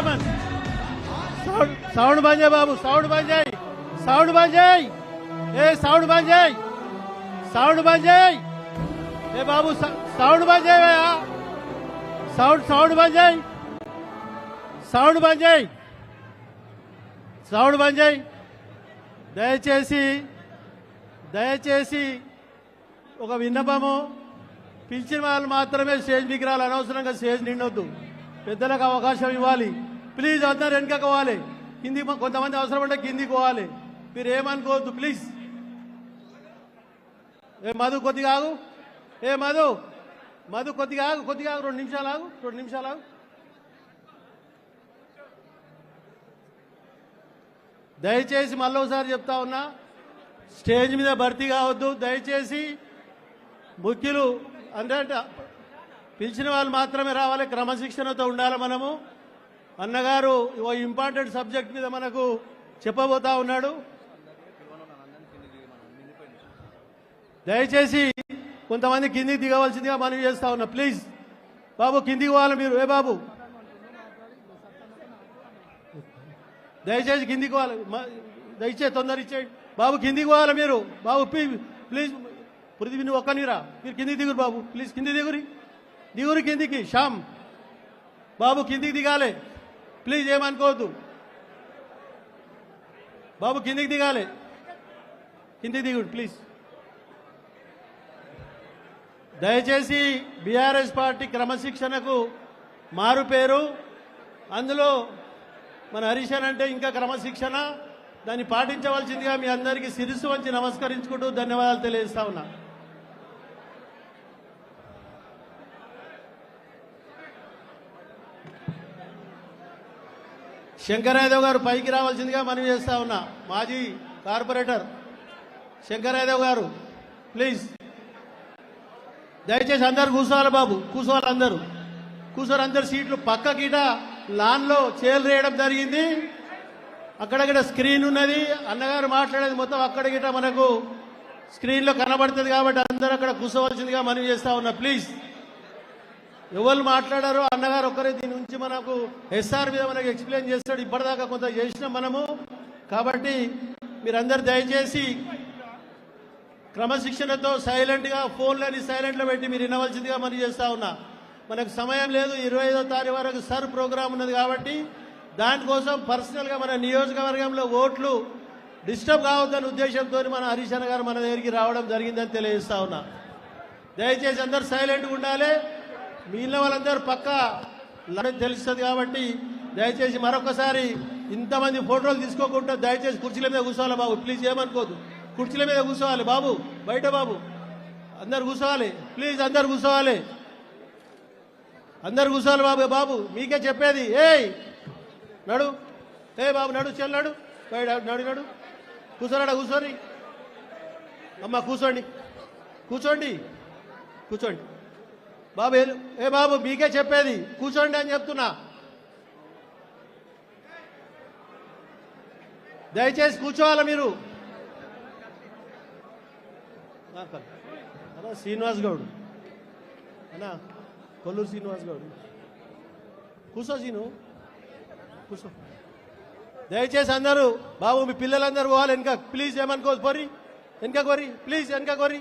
Chairman sound బంద్ చేయి బాబు, sound బంద్ చేయి, sound బంద్ చేయి, ఏ సౌండ్ బంద్ చేయి, సౌండ్ బంద్ చేయి, ఏ బాబు సౌండ్ బంద్ చేయవా, సౌండ్ బంద్ చేయి, సౌండ్ బంద్ చేయి, సౌండ్ బంద్ చేయి. దయచేసి ఒక విన్నపము, పిలిచిన వాళ్ళు మాత్రమే స్టేజ్ మీకు రాలి, అనవసరంగా స్టేజ్ నిండొద్దు. పెద్దలకు అవకాశం ఇవ్వాలి. ప్లీజ్ అందరు వెనకకు పోవాలి, కింది కొంతమంది అవసరం ఉంటే కిందికి పోవాలి. మీరు ఏమనుకోవద్దు ప్లీజ్. ఏ మధు కొద్దిగా ఆగు, ఏ మధు కొద్దిగా ఆగు, 2 నిమిషాలు ఆగు, 2 నిమిషాలు ఆగు. దయచేసి మళ్ళీ ఒకసారి చెప్తా ఉన్నా, స్టేజ్ మీద భర్తీ కావద్దు. దయచేసి ముఖ్యులు అంటే పిలిచిన వాళ్ళు మాత్రమే రావాలి, క్రమశిక్షణతో ఉండాలి. మనము అన్నగారు ఓ ఇంపార్టెంట్ సబ్జెక్ట్ మీద మనకు చెప్పబోతా ఉన్నాడు. దయచేసి కొంతమంది కిందికి దిగవలసిందిగా మనవి చేస్తా ఉన్నా. ప్లీజ్ బాబు కిందికి పోవాలి మీరు. ఏ బాబు దయచేసి కిందికి పోవాలి, దయచేసి తొందర ఇచ్చేయండి బాబు, కిందికి పోవాలి మీరు. బాబు ప్లీజ్ పృథ్వీ నువ్వు ఒక్కనిరా, మీరు కిందికి దిగురు బాబు, ప్లీజ్ కిందికి దిగురు కిందికి. శ్యామ్ బాబు కిందికి దిగాలి, ప్లీజ్ ఏమనుకోవద్దు బాబు, కిందికి దిగాలి, కిందికి దిగుడు ప్లీజ్. దయచేసి బీఆర్ఎస్ పార్టీ క్రమశిక్షణకు మారు పేరు. అందులో మన హరీషన్ అంటే ఇంకా క్రమశిక్షణ, దాన్ని పాటించవలసిందిగా మీ అందరికీ శిరస్సు వంచి నమస్కరించుకుంటూ ధన్యవాదాలు తెలియజేస్తా ఉన్నా. శంకరయాదవ్ గారు పైకి రావాల్సిందిగా మనవి చేస్తా ఉన్నా. మాజీ కార్పొరేటర్ శంకరయాదవ్ గారు ప్లీజ్. దయచేసి అందరు కూర్చోవాలి బాబు, కూర్చోవాలి అందరూ, కూర్చోరు అందరు. సీట్లు పక్క గీట లాన్లో చైర్లు వేయడం జరిగింది. అక్కడక్కడ స్క్రీన్ ఉన్నది, అన్నగారు మాట్లాడేది మొత్తం అక్కడ గిట మనకు స్క్రీన్లో కనబడుతుంది. కాబట్టి అందరూ అక్కడ కూర్చోవలసిందిగా మనవి చేస్తా ఉన్నా. ప్లీజ్ ఎవరు మాట్లాడారో అన్నగారు ఒక్కరే దీని నుంచి మనకు ఎస్ఆర్ మీద మనకు ఎక్స్ప్లెయిన్ చేస్తాడు. ఇప్పటిదాకా కొంత చేసినాం మనము. కాబట్టి మీరందరూ దయచేసి క్రమశిక్షణతో సైలెంట్గా ఫోన్లని సైలెంట్లో పెట్టి మీరు వినవలసిందిగా మనవి చేస్తా ఉన్నా. మనకు సమయం లేదు, 25వ తారీఖు వరకు సర్ ప్రోగ్రాం ఉన్నది. కాబట్టి దానికోసం పర్సనల్గా మన నియోజకవర్గంలో ఓట్లు డిస్టర్బ్ కావద్దనే ఉద్దేశంతో మన హరీష్ అన్న గారు మన దగ్గరికి రావడం జరిగిందని తెలియజేస్తా ఉన్నా. దయచేసి అందరు సైలెంట్గా ఉండాలి. మిగిలిన వాళ్ళందరూ పక్క తెలుస్తుంది. కాబట్టి దయచేసి మరొకసారి ఇంతమంది ఫోటోలు తీసుకోకుండా దయచేసి కుర్చీల మీద కూర్చోవాలి బాబు, ప్లీజ్ ఏమనుకోదు. కుర్చీల మీద కూర్చోవాలి బాబు, బయట బాబు అందరు కూర్చోవాలి, ప్లీజ్ అందరు కూర్చోవాలి, అందరు కూర్చోవాలి బాబు. బాబు మీకే చెప్పేది, ఏయ్ నడు, ఏ బాబు నడు, చెల్లాడు బయట నడు, కూర్చోరాడా, కూర్చోని అమ్మ కూర్చోండి, కూర్చోండి బాబు. ఏ బాబు మీకే చెప్పేది, కూర్చోండి అని చెప్తున్నా. దయచేసి కూర్చోవాలా మీరు. అన్నా శ్రీనివాస్ గౌడ్, అన్నా కొల్లూరు శ్రీనివాస్ గౌడ్, కూర్చో సీను, కూర్చో. దయచేసి అందరూ బాబు మీ పిల్లలందరూ పోవాలి వెనక, ప్లీజ్ ఏమనుకోదు. పోరి వెనక కోరి, ప్లీజ్ వెనక కోరి,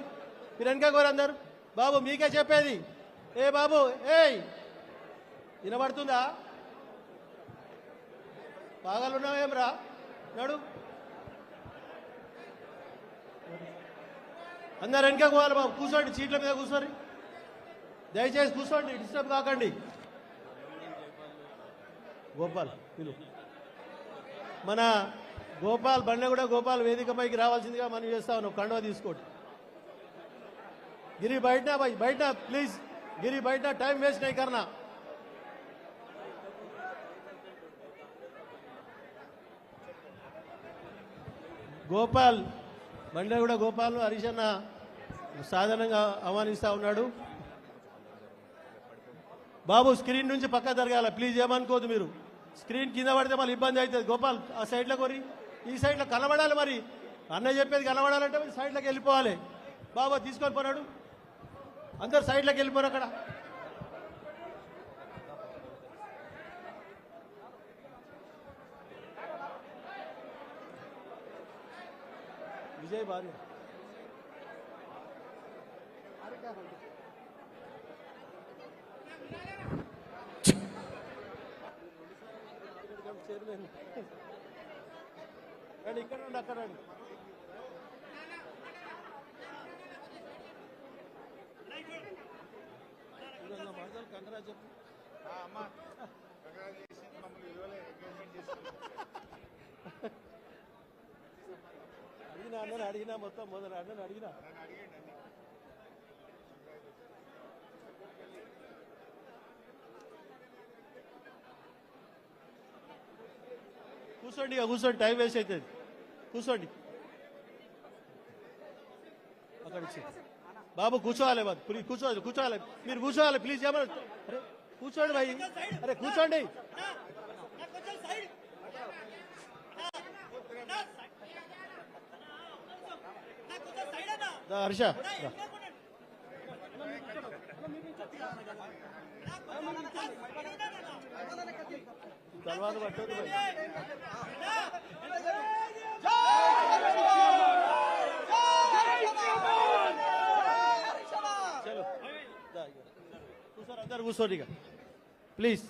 మీరు వెనక కోరి అందరు. బాబు మీకే చెప్పేది. ఏ బాబు, ఏయ్ వినబడుతుందా? బాగాలున్నావేం రా, నడు. అందరు వెనక పోవాలి బాబు, కూర్చోండి, సీట్ల మీద కూర్చోండి, దయచేసి కూర్చోండి, డిస్టర్బ్ కాకండి. గోపాల్ పిలు, మన గోపాల్ బండ్లగూడ గోపాల్ వేదికపైకి రావాల్సిందిగా మనం చేస్తా ఉన్నాం. కండువ తీసుకోండి. గిరి బయట ప్లీజ్, గిరి బయట, టైం వేస్ట్ नहीं करना. గోపాల్ బండ్లగూడ గోపాల్ హరీష్ అన్న సాధారణంగా ఆహ్వానిస్తా ఉన్నాడు. బాబు స్క్రీన్ నుంచి పక్క జరగాల, ప్లీజ్ ఏమనుకోదు మీరు. స్క్రీన్ కింద పడితే మళ్ళీ ఇబ్బంది అవుతుంది. గోపాల్ ఆ సైడ్లో కొరి, ఈ సైడ్లో కనబడాలి. మరి అన్నయ్య చెప్పేది కనబడాలంటే మరి సైడ్లోకి వెళ్ళిపోవాలి. బాబా తీసుకొని పోనాడు, అందరు సైడ్లోకి వెళ్ళిపోరు. అక్కడ विजय बारी రండి ఇక్కడ రండి అక్కడ రండి మాటలు కంగ్రాట్స్ చెప్పు అమ్మా కంగ్రాచులేషన్ మమ్మల్ని విలువలే ఎంగేజ్మెంట్ చేస్తున్నారు అడిగినా మొత్తం మొదలు అన్నని అడిగినా నన్ను అడిగండి అన్ని కూర్చోండి ఇక కూర్చోండి టైం వేస్ట్ అవుతుంది కూర్చోండి అక్కడ ఇచ్చి బాబు కూర్చోవాలి బాబు ప్లీజ్ కూర్చోవాలి కూర్చోవాలి మీరు కూర్చోవాలి ప్లీజ్ ఏమన్నా అరే కూర్చోండి భాయ్ అరే కూర్చోండి దా, హర్ష దా. తలవారు పట్టదు భాయ్ చలో కూర్చోరు అందరు కూర్చోండి ఇక ప్లీజ్